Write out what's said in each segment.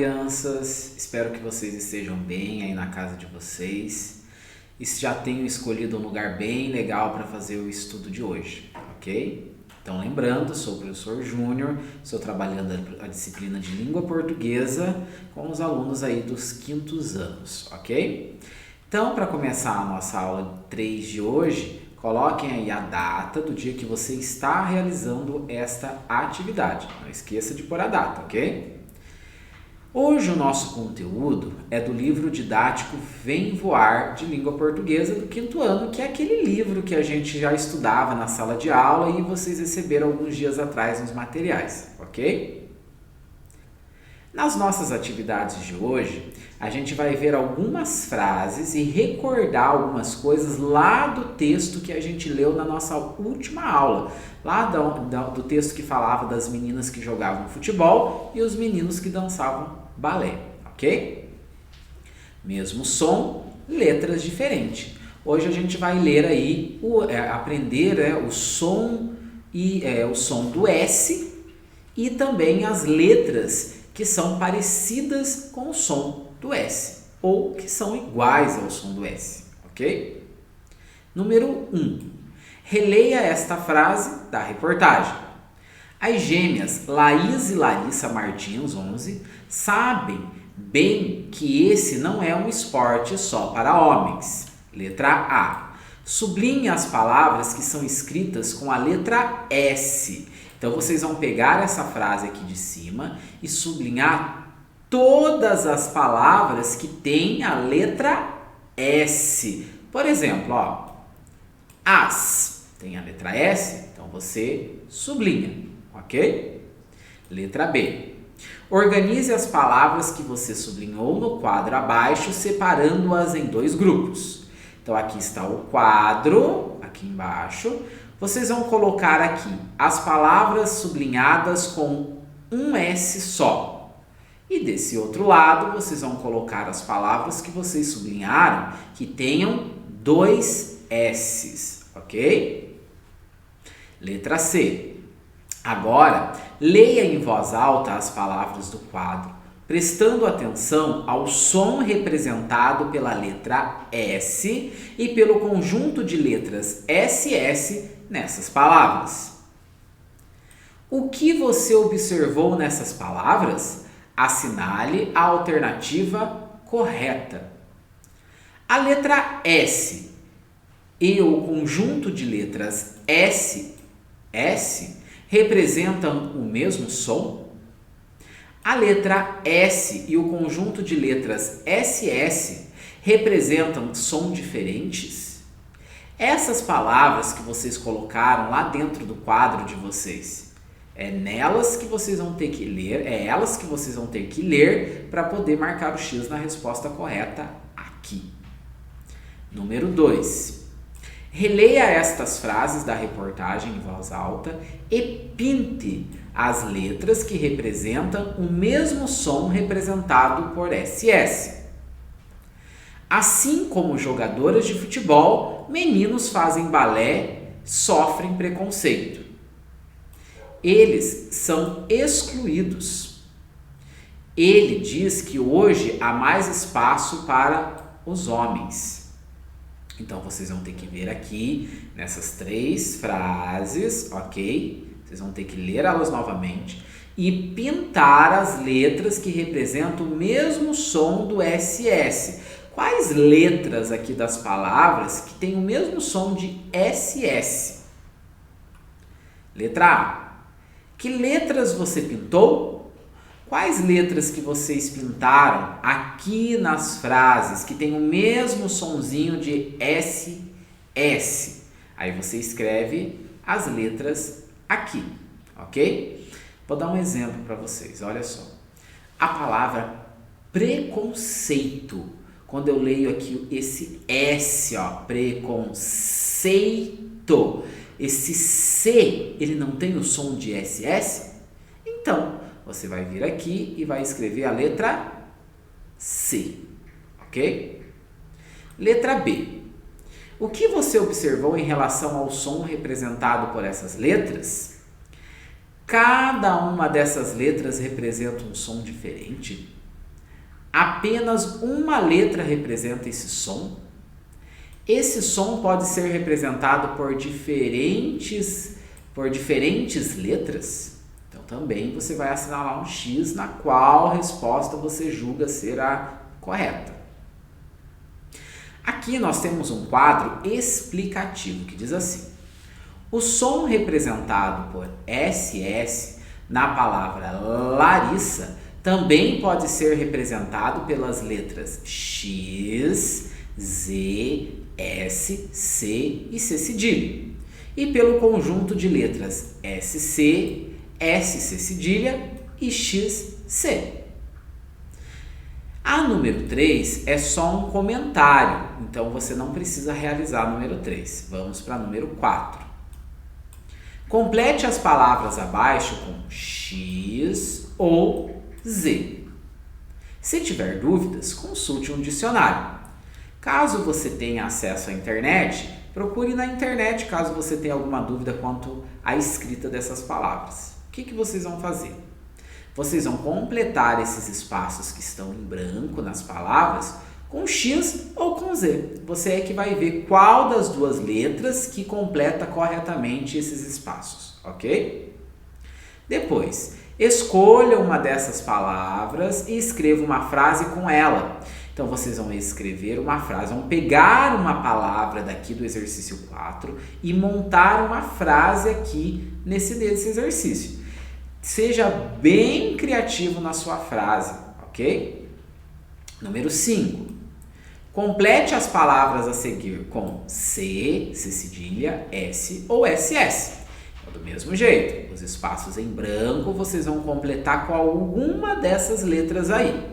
crianças, espero que vocês estejam bem aí na casa de vocês e já tenham escolhido um lugar bem legal para fazer o estudo de hoje, ok? Então, lembrando, sou o professor Júnior, estou trabalhando a disciplina de língua portuguesa com os alunos aí dos quintos anos, ok? Então, para começar a nossa aula 3 de hoje, coloquem aí a data do dia que você está realizando esta atividade. Não esqueça de pôr a data, ok? Hoje o nosso conteúdo é do livro didático Vem Voar, de língua portuguesa, do quinto ano, que é aquele livro que a gente já estudava na sala de aula e vocês receberam alguns dias atrás nos materiais, ok? Nas nossas atividades de hoje, a gente vai ver algumas frases e recordar algumas coisas lá do texto que a gente leu na nossa última aula, lá do texto que falava das meninas que jogavam futebol e os meninos que dançavam balé, ok? Mesmo som, letras diferentes. Hoje a gente vai ler aí, aprender o som o som do S e também as letras que são parecidas com o som do S ou que são iguais ao som do S, ok? Número 1. Releia esta frase da reportagem. As gêmeas Laís e Larissa Martins, 11, sabem bem que esse não é um esporte só para homens. Letra A. Sublinhe as palavras que são escritas com a letra S. Então, vocês vão pegar essa frase aqui de cima e sublinhar todas as palavras que têm a letra S. Por exemplo, as tem a letra S, então você sublinha. Ok? Letra B. Organize as palavras que você sublinhou no quadro abaixo, separando-as em 2 grupos. Então, aqui está o quadro, aqui embaixo. Vocês vão colocar aqui as palavras sublinhadas com um S só. E desse outro lado, vocês vão colocar as palavras que vocês sublinharam que tenham 2 S's. Ok? Letra C. Agora, leia em voz alta as palavras do quadro, prestando atenção ao som representado pela letra S e pelo conjunto de letras SS nessas palavras. O que você observou nessas palavras? Assinale a alternativa correta. A letra S e o conjunto de letras SS representam o mesmo som? A letra S e o conjunto de letras SS representam som diferentes? Essas palavras que vocês colocaram lá dentro do quadro de vocês, é elas que vocês vão ter que ler para poder marcar o X na resposta correta aqui. Número 2. Releia estas frases da reportagem em voz alta e pinte as letras que representam o mesmo som representado por SS. Assim como jogadoras de futebol, meninos fazem balé, sofrem preconceito. Eles são excluídos. Ele diz que hoje há mais espaço para os homens. Então, vocês vão ter que ver aqui, nessas 3 frases, ok? Vocês vão ter que ler elas novamente e pintar as letras que representam o mesmo som do SS. Quais letras aqui das palavras que têm o mesmo som de SS? Letra A. Que letras você pintou? Quais letras que vocês pintaram aqui nas frases que tem o mesmo sonzinho de SS? Aí você escreve as letras aqui, ok? Vou dar um exemplo para vocês, olha só. A palavra preconceito, quando eu leio aqui esse S, preconceito, esse C, ele não tem o som de SS? Então, você vai vir aqui e vai escrever a letra C, ok? Letra B. O que você observou em relação ao som representado por essas letras? Cada uma dessas letras representa um som diferente. apenas uma letra representa esse som? Esse som pode ser representado por diferentes letras? Então também você vai assinalar um X na qual resposta você julga ser a correta. Aqui nós temos um quadro explicativo que diz assim: o som representado por SS na palavra Larissa também pode ser representado pelas letras X, Z, S, C e C cedilha, e pelo conjunto de letras SC, SC cedilha e XC. A número 3 é só um comentário, então você não precisa realizar a número 3. Vamos para a número 4. Complete as palavras abaixo com X ou Z. Se tiver dúvidas, consulte um dicionário. Caso você tenha acesso à internet, procure na internet caso você tenha alguma dúvida quanto à escrita dessas palavras. O que vocês vão fazer? Vocês vão completar esses espaços que estão em branco nas palavras com X ou com Z. Você é que vai ver qual das duas letras que completa corretamente esses espaços, ok? Depois, escolha uma dessas palavras e escreva uma frase com ela. Então, vocês vão escrever uma frase, vão pegar uma palavra daqui do exercício 4 e montar uma frase aqui nesse exercício. Seja bem criativo na sua frase, ok? Número 5. Complete as palavras a seguir com C, C cedilha, S ou SS. Do mesmo jeito, os espaços em branco vocês vão completar com alguma dessas letras aí.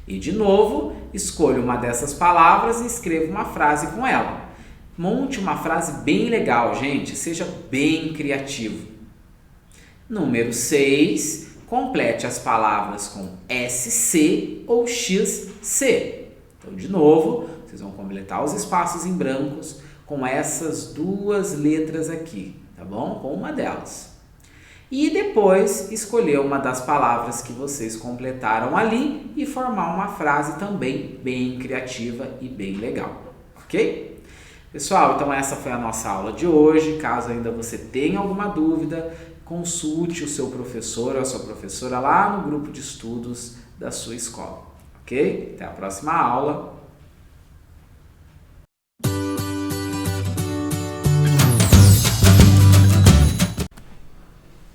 E de novo, escolha uma dessas palavras e escreva uma frase com ela. Monte uma frase bem legal, gente, seja bem criativo. Número 6, complete as palavras com SC ou XC. Então, de novo, vocês vão completar os espaços em brancos com essas duas letras aqui, tá bom? Com uma delas. E depois, escolher uma das palavras que vocês completaram ali e formar uma frase também bem criativa e bem legal, ok? Pessoal, então essa foi a nossa aula de hoje. Caso ainda você tenha alguma dúvida, consulte o seu professor ou a sua professora lá no grupo de estudos da sua escola, ok? Até a próxima aula.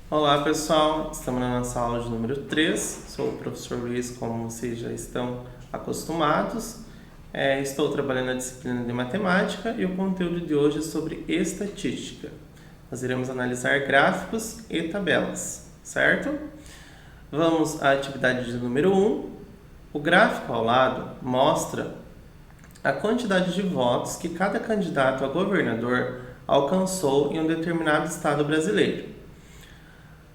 Olá pessoal, estamos na nossa aula de número 3, sou o professor Luiz, como vocês já estão acostumados. Estou trabalhando na disciplina de matemática e o conteúdo de hoje é sobre estatística. Nós iremos analisar gráficos e tabelas, certo? Vamos à atividade de número 1. O gráfico ao lado mostra a quantidade de votos que cada candidato a governador alcançou em um determinado estado brasileiro.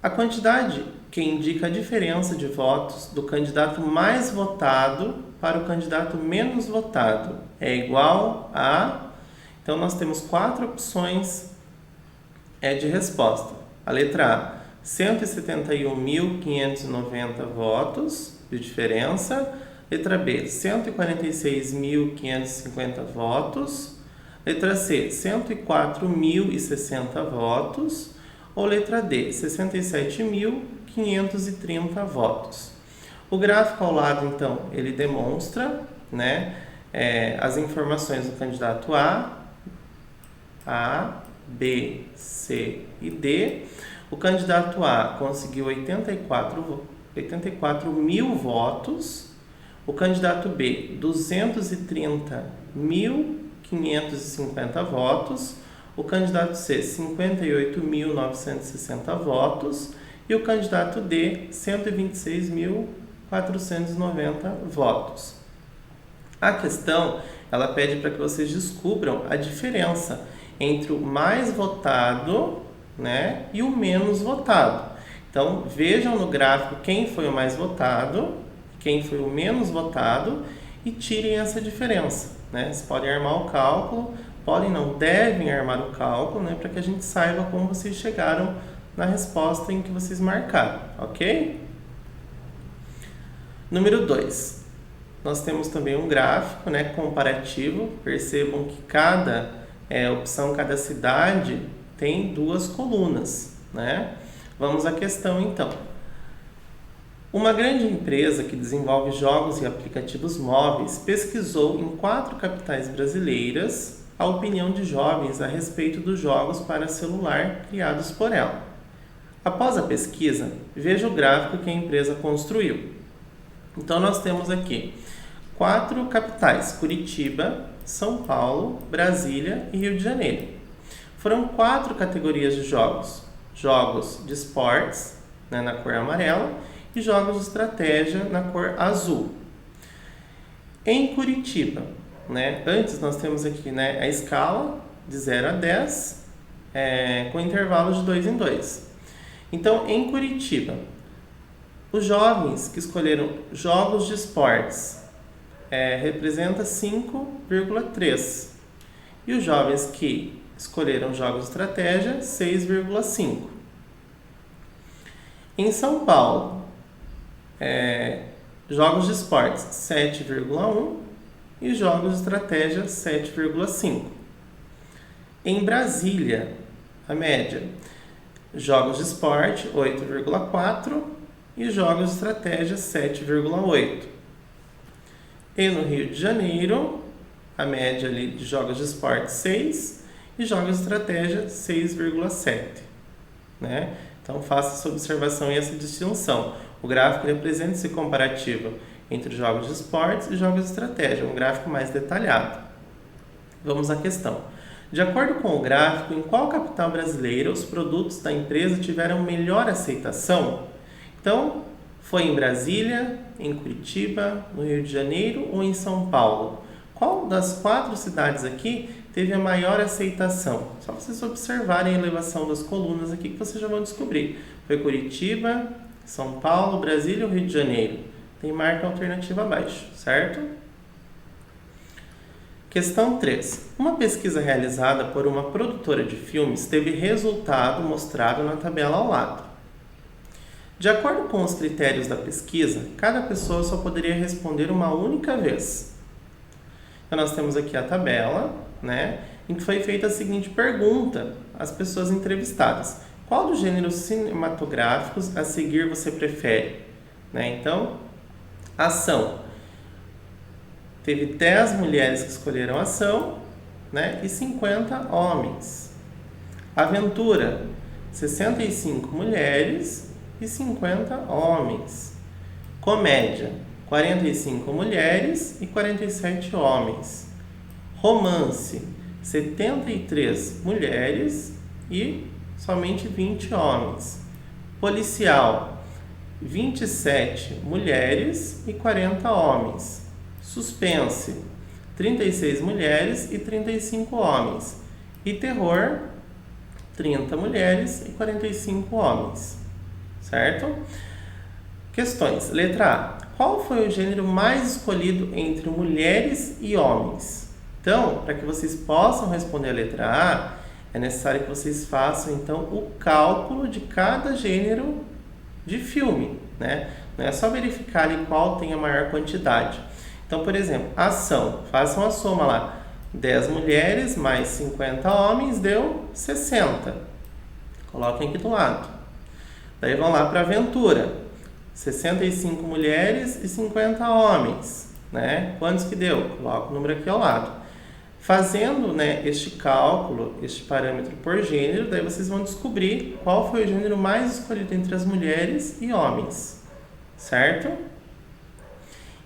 A quantidade que indica a diferença de votos do candidato mais votado para o candidato menos votado é igual a... Então, nós temos 4 opções de resposta. A letra A, 171.590 votos de diferença. Letra B, 146.550 votos. Letra C, 104.060 votos. Ou letra D, 67.530 votos. O gráfico ao lado, então, ele demonstra, as informações do candidato A, B, C e D. O candidato A conseguiu 84 mil votos. O candidato B, 230.550 votos. O candidato C, 58.960 votos. E o candidato D, 126.490 votos. A questão, ela pede para que vocês descubram a diferença entre o mais votado, e o menos votado. Então, vejam no gráfico quem foi o mais votado, quem foi o menos votado e tirem essa diferença. Vocês podem armar o cálculo, devem armar o cálculo, para que a gente saiba como vocês chegaram na resposta em que vocês marcaram, ok? Número 2. nós temos também um gráfico, né, comparativo. Percebam que cada opção, cada cidade tem 2 colunas, né? Vamos à questão então. Uma grande empresa que desenvolve jogos e aplicativos móveis pesquisou em 4 capitais brasileiras a opinião de jovens a respeito dos jogos para celular criados por ela. Após a pesquisa, veja o gráfico que a empresa construiu. Então, nós temos aqui 4 capitais: Curitiba, São Paulo, Brasília e Rio de Janeiro. Foram 4 categorias de jogos: jogos de esportes, né, na cor amarela, e jogos de estratégia na cor azul. Em Curitiba, né, antes nós temos aqui, né, a escala de 0 a 10, com intervalos de 2 em 2. Então, em Curitiba, os jovens que escolheram jogos de esportes representa 5,3. E os jovens que escolheram jogos de estratégia, 6,5. Em São Paulo, jogos de esportes, 7,1. E jogos de estratégia, 7,5. Em Brasília, a média: jogos de esporte, 8,4. E jogos de estratégia, 7,8. E no Rio de Janeiro, a média ali de jogos de esporte, 6. E jogos de estratégia, 6,7. Né? Então, faça essa observação e essa distinção. O gráfico representa esse comparativo entre jogos de esportes e jogos de estratégia, um gráfico mais detalhado. Vamos à questão. De acordo com o gráfico, em qual capital brasileira os produtos da empresa tiveram melhor aceitação? Então, foi em Brasília, em Curitiba, no Rio de Janeiro ou em São Paulo? Qual das 4 cidades aqui teve a maior aceitação? Só vocês observarem a elevação das colunas aqui que vocês já vão descobrir. Foi Curitiba, São Paulo, Brasília ou Rio de Janeiro? Tem marca alternativa abaixo, certo? Questão 3. Uma pesquisa realizada por uma produtora de filmes teve resultado mostrado na tabela ao lado. De acordo com os critérios da pesquisa, cada pessoa só poderia responder uma única vez. Então, nós temos aqui a tabela, né, em que foi feita a seguinte pergunta às pessoas entrevistadas: qual dos gêneros cinematográficos a seguir você prefere? Né? Então, ação. Teve 10 mulheres que escolheram ação, né, e 50 homens. Aventura, 65 mulheres e 50 homens. Comédia, 45 mulheres e 47 homens. Romance, 73 mulheres e somente 20 homens. Policial, 27 mulheres e 40 homens. Suspense, 36 mulheres e 35 homens. E terror, 30 mulheres e 45 homens. Certo? Questões. Letra A. Qual foi o gênero mais escolhido entre mulheres e homens? Então, para que vocês possam responder a letra A, é necessário que vocês façam, então, o cálculo de cada gênero de filme, né? Não é só verificar ali qual tem a maior quantidade. Então, por exemplo, ação. Façam a soma lá. 10 mulheres mais 50 homens deu 60. Coloquem aqui do lado. Daí vão lá para aventura. 65 mulheres e 50 homens. Né? Quantos que deu? Coloca o número aqui ao lado. Fazendo, né, este cálculo, este parâmetro por gênero, daí vocês vão descobrir qual foi o gênero mais escolhido entre as mulheres e homens. Certo?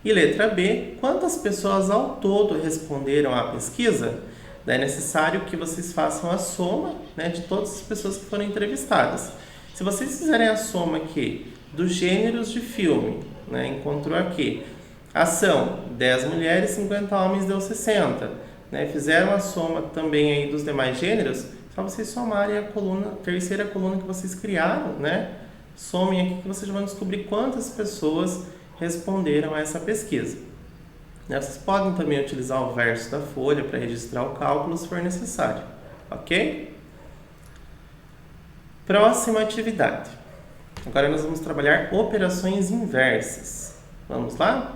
E letra B, quantas pessoas ao todo responderam à pesquisa? Daí é necessário que vocês façam a soma, né, de todas as pessoas que foram entrevistadas. Se vocês fizerem a soma aqui dos gêneros de filme, né, encontrou aqui ação, 10 mulheres, 50 homens, deu 60. Né, fizeram a soma também aí dos demais gêneros, só vocês somarem a coluna, terceira coluna que vocês criaram, né? Somem aqui que vocês vão descobrir quantas pessoas responderam a essa pesquisa. Vocês podem também utilizar o verso da folha para registrar o cálculo se for necessário, ok? Próxima atividade. Agora nós vamos trabalhar operações inversas. Vamos lá?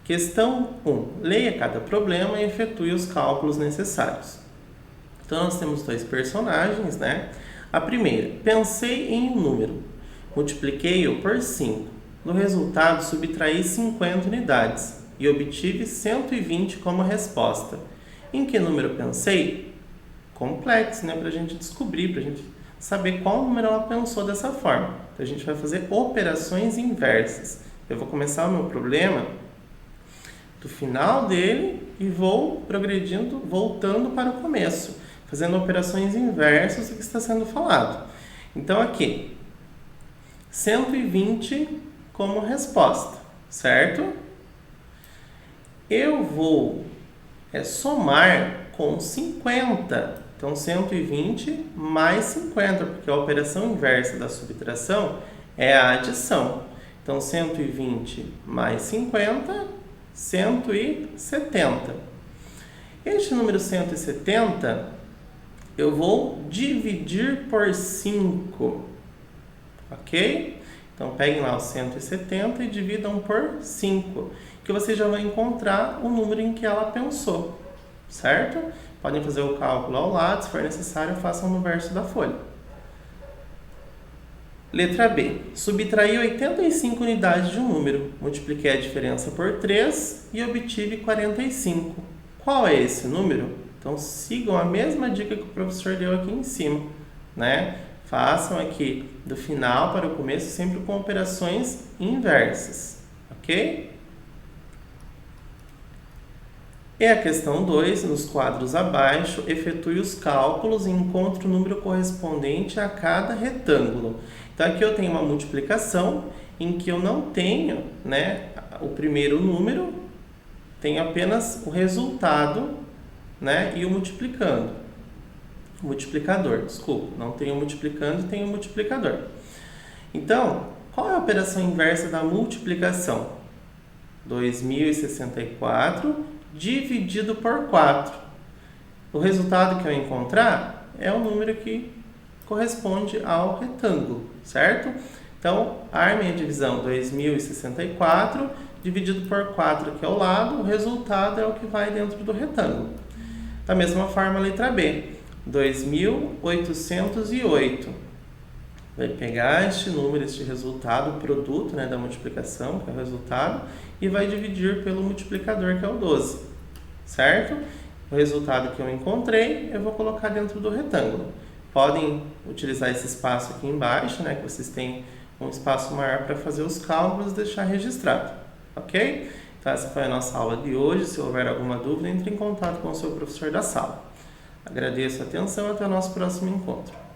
Questão 1. Leia cada problema e efetue os cálculos necessários. Então, nós temos dois personagens, né? A primeira, pensei em um número, multipliquei-o por 5. No resultado, subtraí 50 unidades e obtive 120 como resposta. Em que número pensei? Complexo, né? Para a gente descobrir, para a gente saber qual número ela pensou dessa forma. Então, a gente vai fazer operações inversas. Eu vou começar o meu problema do final dele e vou progredindo, voltando para o começo, fazendo operações inversas do que está sendo falado. Então, aqui, 120 como resposta, certo? Eu vou somar com 50. Então, 120 mais 50, porque a operação inversa da subtração é a adição. Então, 120 mais 50, 170. Este número 170, eu vou dividir por 5, ok? Então, peguem lá os 170 e dividam por 5, que você já vai encontrar o número em que ela pensou, certo? Podem fazer o cálculo ao lado, se for necessário, façam no verso da folha. Letra B. Subtraí 85 unidades de um número, multipliquei a diferença por 3 e obtive 45. Qual é esse número? Então, sigam a mesma dica que o professor deu aqui em cima, né? Façam aqui do final para o começo, sempre com operações inversas, ok? E a questão 2, nos quadros abaixo, efetue os cálculos e encontre o número correspondente a cada retângulo. Então, aqui eu tenho uma multiplicação em que eu não tenho, né, o primeiro número, tenho apenas o resultado, né, e o multiplicando. Multiplicador, desculpa, não tenho multiplicando, tenho multiplicador. Então, qual é a operação inversa da multiplicação? 2064 dividido por 4. O resultado que eu encontrar é o número que corresponde ao retângulo, certo? Então, armem a divisão 2064 dividido por 4 aqui ao lado, o resultado é o que vai dentro do retângulo. Da mesma forma, a letra B, 2808. Vai pegar este número, este resultado, o produto, né, da multiplicação, que é o resultado, e vai dividir pelo multiplicador, que é o 12, certo? O resultado que eu encontrei, eu vou colocar dentro do retângulo. Podem utilizar esse espaço aqui embaixo, né, que vocês têm um espaço maior para fazer os cálculos e deixar registrado, ok? Então, essa foi a nossa aula de hoje. Se houver alguma dúvida, entre em contato com o seu professor da sala. Agradeço a atenção e até o nosso próximo encontro.